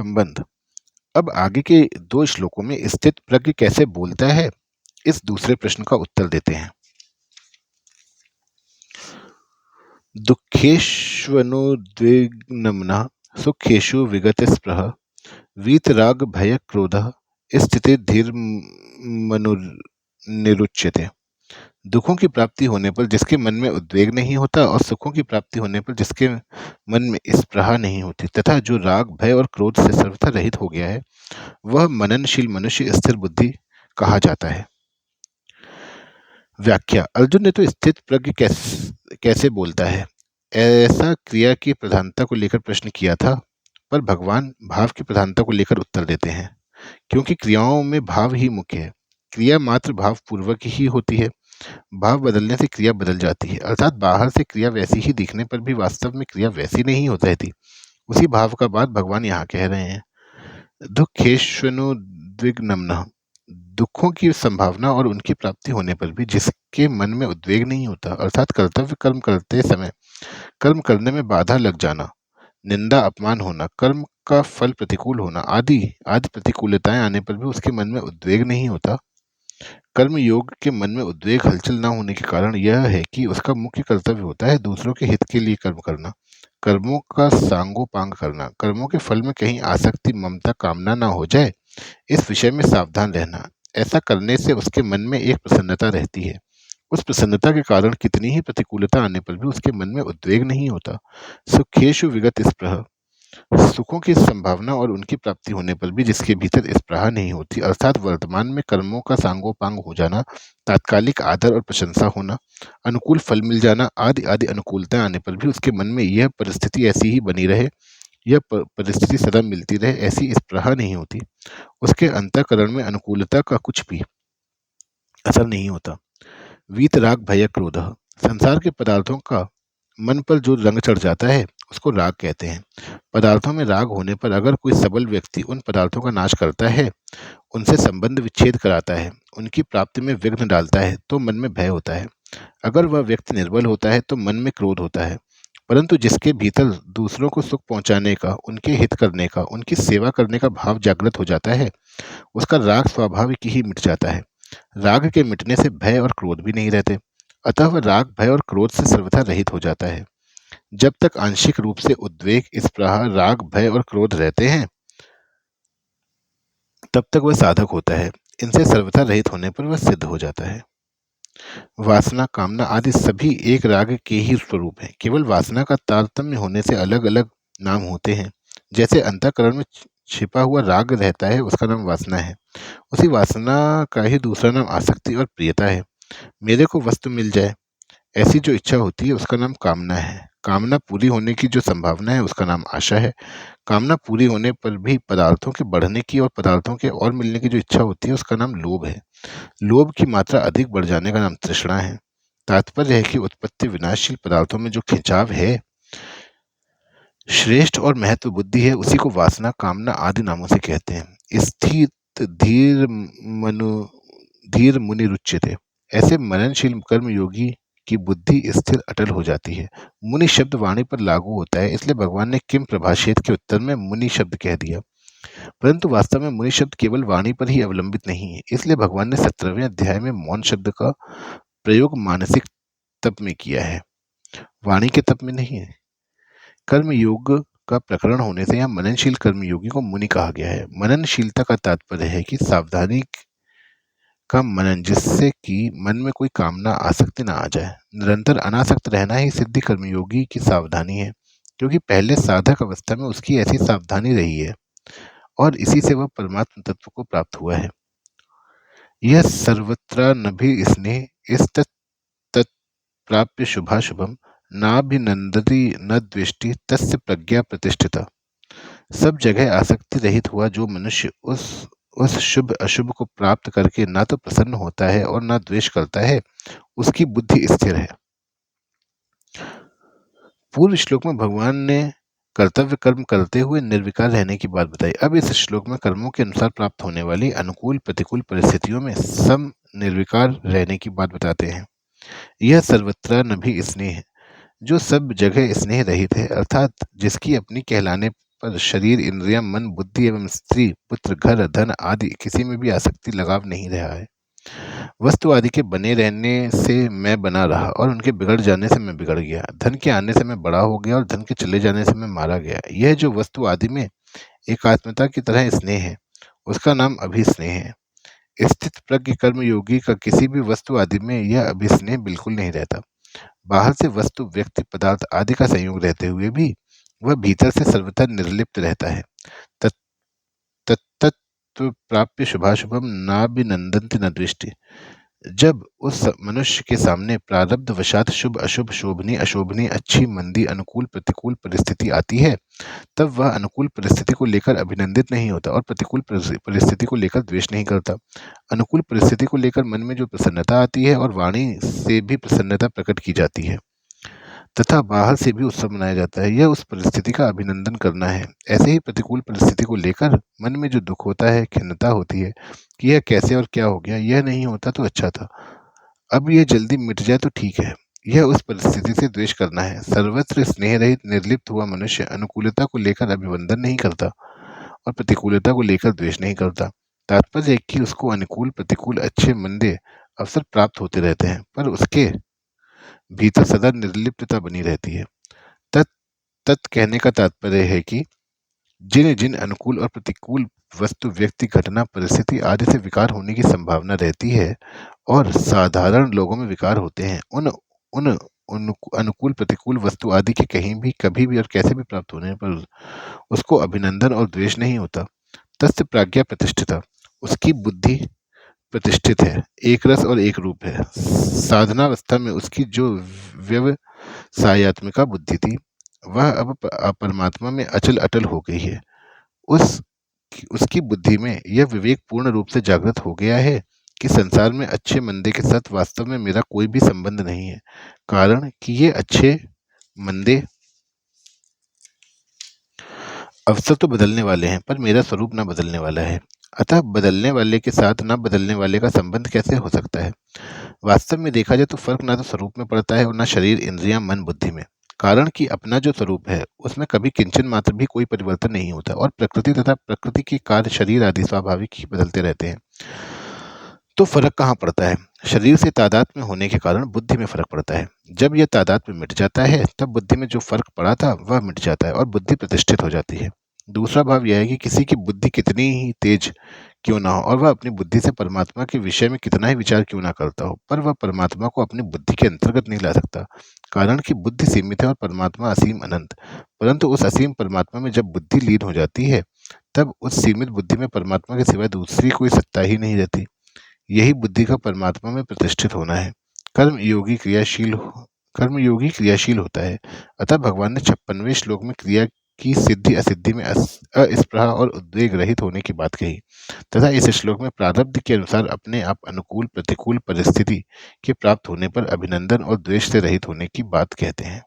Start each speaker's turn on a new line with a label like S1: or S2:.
S1: संबंध। अब आगे के 2 श्लोकों में स्थित प्रज्ञ कैसे बोलता है, इस दूसरे प्रश्न का उत्तर देते हैं। दुःखेष्वनुद्विग्नम्नः सुखेषु विगतस्पृहः वीतराग भय क्रोधः स्थितिर्धीर्मनुनिरुच्यते। दुखों की प्राप्ति होने पर जिसके मन में उद्वेग नहीं होता और सुखों की प्राप्ति होने पर जिसके मन में स्पृहा नहीं होती तथा जो राग भय और क्रोध से सर्वथा रहित हो गया है, वह मननशील मनुष्य स्थिर बुद्धि कहा जाता है। व्याख्या। अर्जुन ने तो स्थित प्रज्ञ कैसे बोलता है, ऐसा क्रिया की प्रधानता को लेकर प्रश्न किया था, पर भगवान भाव की प्रधानता को लेकर उत्तर देते हैं, क्योंकि क्रियाओं में भाव ही मुख्य है। क्रिया मात्र भाव पूर्वक ही होती है। भाव बदलने से क्रिया बदल जाती है, अर्थात बाहर से क्रिया वैसी ही दिखने पर भी वास्तव में क्रिया वैसी नहीं हो रहती। उसी भाव का बात भगवान यहाँ कह रहे हैं। दुःखेष्वनुद्विग्नम्नः, दुखों की संभावना और उनकी प्राप्ति होने पर भी जिसके मन में उद्वेग नहीं होता, अर्थात कर्तव्य कर्म करते समय कर्म करने में बाधा लग जाना, निंदा अपमान होना, कर्म का फल प्रतिकूल होना आदि प्रतिकूलताएं आने पर भी उसके मन में उद्वेग नहीं होता। कर्म योग के मन में उद्वेग हलचल न होने के कारण यह है कि उसका मुख्य कर्तव्य होता है दूसरों के हित के लिए कर्म करना, कर्मों का सांगोपांग करना, कर्मों के फल में कहीं आसक्ति ममता कामना न हो जाए, इस विषय में सावधान रहना। ऐसा करने से उसके मन में एक प्रसन्नता रहती है। उस प्रसन्नता के कारण कितनी ही प्रतिकूलता आने पर भी उसके मन में उद्वेग नहीं होता। सुखेषु विगत स्पृह, सुखों की संभावना और उनकी प्राप्ति होने पर भी जिसके भीतर स्पृहा नहीं होती, अर्थात वर्तमान में कर्मों का सांगोपांग हो जाना, तात्कालिक आदर और प्रशंसा होना, अनुकूल फल मिल जाना आदि अनुकूलता आने पर भी उसके मन में यह परिस्थिति ऐसी ही बनी रहे, यह परिस्थिति सदा मिलती रहे, ऐसी स्पृहा नहीं होती। उसके अंतःकरण में अनुकूलता का कुछ भी असर नहीं होता। वीतराग भय क्रोध, संसार के पदार्थों का मन पर जो रंग चढ़ जाता है उसको राग कहते हैं। पदार्थों में राग होने पर अगर कोई सबल व्यक्ति उन पदार्थों का नाश करता है, उनसे संबंध विच्छेद कराता है, उनकी प्राप्ति में विघ्न डालता है, तो मन में भय होता है। अगर वह व्यक्ति निर्बल होता है तो मन में क्रोध होता है। परंतु जिसके भीतर दूसरों को सुख पहुंचाने का, उनके हित करने का, उनकी सेवा करने का भाव जागृत हो जाता है, उसका राग स्वाभाविक ही मिट जाता है। राग के मिटने से भय और क्रोध भी नहीं रहते, अतः वह राग भय और क्रोध से सर्वथा रहित हो जाता है। जब तक आंशिक रूप से उद्वेग, स्पृहा, राग भय और क्रोध रहते हैं, तब तक वह साधक होता है। इनसे सर्वथा रहित होने पर वह सिद्ध हो जाता है। वासना, कामना आदि सभी एक राग के ही स्वरूप हैं। केवल वासना का तारतम्य होने से अलग अलग नाम होते हैं। जैसे अंतःकरण में छिपा हुआ राग रहता है, उसका नाम वासना है, उसी वासना का ही दूसरा नाम आसक्ति और प्रियता है। मेरे को वस्तु मिल जाए, ऐसी जो इच्छा होती है उसका नाम कामना है। कामना पूरी होने की जो संभावना है उसका नाम आशा है। कामना पूरी होने पर भी पदार्थों के बढ़ने की और पदार्थों के और मिलने की जो इच्छा होती है उसका नाम लोभ है। लोभ की मात्रा अधिक बढ़ जाने का नाम तृष्णा है। तात्पर्य है कि उत्पत्ति विनाशशील पदार्थों में जो खिंचाव है, श्रेष्ठ और महत्व बुद्धि है, उसी को वासना, कामना आदि नामों से कहते हैं। स्थित धीर मुनि रुच्यते, ऐसे मननशील कर्म योगी की बुद्धि स्थिर अटल हो जाती है। मुनि शब्द वाणी पर लागू होता है, इसलिए भगवान ने किम प्रभाषेत के उत्तर में मुनि शब्द कह दिया। परंतु वास्तव में मुनि शब्द केवल वाणी पर ही अवलंबित नहीं है, इसलिए भगवान ने 17वें अध्याय में मौन शब्द का प्रयोग मानसिक तप में किया है, वाणी के तप में नहीं है। कर्म योग का प्रकरण होने से यहाँ मननशील कर्मयोगी को मुनि कहा गया है। मननशीलता का तात्पर्य है कि सावधानी का मनन, जिससे कि मन में कोई कामना आसक्ति ना आ जाए। निरंतर अनासक्त रहना ही सिद्धि कर्मयोगी की सावधानी है, क्योंकि पहले साधक अवस्था में उसकी ऐसी सावधानी रही है और इसी से वह परमात्म तत्व को प्राप्त हुआ है। यह सर्वत्र नभि स्नेह इस तत् प्राप्य शुभाशुभम नाभिनंदति न द्वेष्टि तस्य प्रज्ञा प्रतिष्ठिता। सब जगह आसक्ति रहित हुआ जो मनुष्य उस शुभ अशुभ को प्राप्त करके ना तो प्रसन्न होता है और ना द्वेष करता है, उसकी बुद्धि स्थिर है। पूर्व श्लोक में भगवान ने कर्तव्य कर्म करते हुए निर्विकार रहने की बात बताई। अब इस श्लोक में कर्मों के अनुसार प्राप्त होने वाली अनुकूल प्रतिकूल परिस्थितियों में सम निर्विकार रहने की बात बताते हैं। यह सर्वत्र नभि स्नेह, जो सब जगह स्नेह रहित है, अर्थात जिसकी अपनी कहलाने पर शरीर, इंद्रियां, मन, बुद्धि एवं स्त्री, पुत्र, घर, धन आदि किसी में भी आसक्ति, लगाव नहीं रहा है। वस्तु आदि के बने रहने से मैं बना रहा और उनके बिगड़ जाने से मैं बिगड़ गया। धन के आने से मैं बड़ा हो गया और धन के चले जाने से मैं मारा गया। यह जो वस्तु आदि में एकात्मता की तरह स्नेह है, उसका नाम अभिस्नेह है। स्थित प्रज्ञ कर्म योगी का किसी भी वस्तु आदि में यह अभिस्नेह बिल्कुल नहीं रहता। बाहर से वस्तु, व्यक्ति, पदार्थ आदि का संयोग रहते हुए भी वह भीतर से सर्वथा निर्लिप्त रहता है। तत्तत्व प्राप्य शुभाशुभम नाभिनंदन्ति न द्वेष्टि। जब उस मनुष्य के सामने प्रारब्ध वशात शुभ अशुभ, शोभनीय अशोभनीय, अच्छी मंदी, अनुकूल प्रतिकूल परिस्थिति आती है, तब वह अनुकूल परिस्थिति को लेकर अभिनंदित नहीं होता और प्रतिकूल परिस्थिति को लेकर द्वेष नहीं करता। अनुकूल परिस्थिति को लेकर मन में जो प्रसन्नता आती है और वाणी से भी प्रसन्नता प्रकट की जाती है तथा बाहर से भी उत्सव मनाया जाता है, यह उस परिस्थिति का अभिनंदन करना है। ऐसे ही प्रतिकूल परिस्थिति को लेकर मन में जो दुख होता है, खिन्नता होती है कि यह कैसे और क्या हो गया, यह नहीं होता तो अच्छा था, अब यह जल्दी मिट जाए तो ठीक है, यह उस परिस्थिति से द्वेष करना है। सर्वत्र स्नेह रहित निर्लिप्त हुआ मनुष्य अनुकूलता को लेकर अभिवंदन नहीं करता और प्रतिकूलता को लेकर द्वेष नहीं करता। तात्पर्य है कि उसको अनुकूल प्रतिकूल, अच्छे मंदे अवसर प्राप्त होते रहते हैं, पर उसके भीतर सदा निर्लिप्तता बनी रहती है। तत् तत् कहने का तात्पर्य है कि जिन जिन अनुकूल और प्रतिकूल वस्तु, व्यक्ति, घटना, परिस्थिति आदि से विकार होने की संभावना रहती है और साधारण लोगों में विकार होते हैं, उन उन अनुकूल प्रतिकूल वस्तु आदि के कहीं भी, कभी भी और कैसे भी प्राप्त होने पर उसको अभिनंदन और द्वेष नहीं होता। तस्य प्राज्ञा प्रतिष्ठिता, उसकी बुद्धि प्रतिष्ठित है, एक रस और एक रूप है। साधनावस्था में उसकी जो व्यवसायत्मिका बुद्धि थी, वह अब परमात्मा में अचल अटल हो गई है। उसकी बुद्धि में यह विवेक पूर्ण रूप से जागृत हो गया है कि संसार में अच्छे मंदे के साथ वास्तव में मेरा कोई भी संबंध नहीं है, कारण कि ये अच्छे मंदे अवसर तो बदलने वाले हैं, पर मेरा स्वरूप न बदलने वाला है। अतः बदलने वाले के साथ न बदलने वाले का संबंध कैसे हो सकता है? वास्तव में देखा जाए तो फर्क ना तो स्वरूप में पड़ता है और न शरीर, इंद्रियां, मन, बुद्धि में। कारण कि अपना जो स्वरूप है उसमें कभी किंचन मात्र भी कोई परिवर्तन नहीं होता और प्रकृति तथा प्रकृति के कार्य, शरीर आदि स्वाभाविक ही बदलते रहते हैं। तो फर्क कहाँ पड़ता है? शरीर से तादात्म्य होने के कारण बुद्धि में फर्क पड़ता है। जब यह तादात्म्य मिट जाता है तब बुद्धि में जो फर्क पड़ा था वह मिट जाता है और बुद्धि प्रतिष्ठित हो जाती है। दूसरा भाव यह है कि किसी की बुद्धि कितनी ही तेज क्यों ना हो और वह अपनी बुद्धि से परमात्मा के विषय में कितना ही विचार क्यों ना करता हो, पर वह परमात्मा को अपनी बुद्धि के अंतर्गत नहीं ला सकता, कारण कि बुद्धि सीमित है और परमात्मा असीम अनंत। परंतु उस असीम परमात्मा में जब बुद्धि लीन हो जाती है तब उस सीमित बुद्धि में परमात्मा के सिवाय दूसरी कोई सत्ता ही नहीं रहती। यही बुद्धि का परमात्मा में प्रतिष्ठित होना है। कर्म योगी क्रियाशील होता है। अतः भगवान ने 56वें श्लोक में क्रिया की सिद्धि असिद्धि में अस्पृहा और उद्वेग रहित होने की बात कही तथा इस श्लोक में प्रारब्ध के अनुसार अपने आप अनुकूल प्रतिकूल परिस्थिति के प्राप्त होने पर अभिनंदन और द्वेष से रहित होने की बात कहते हैं।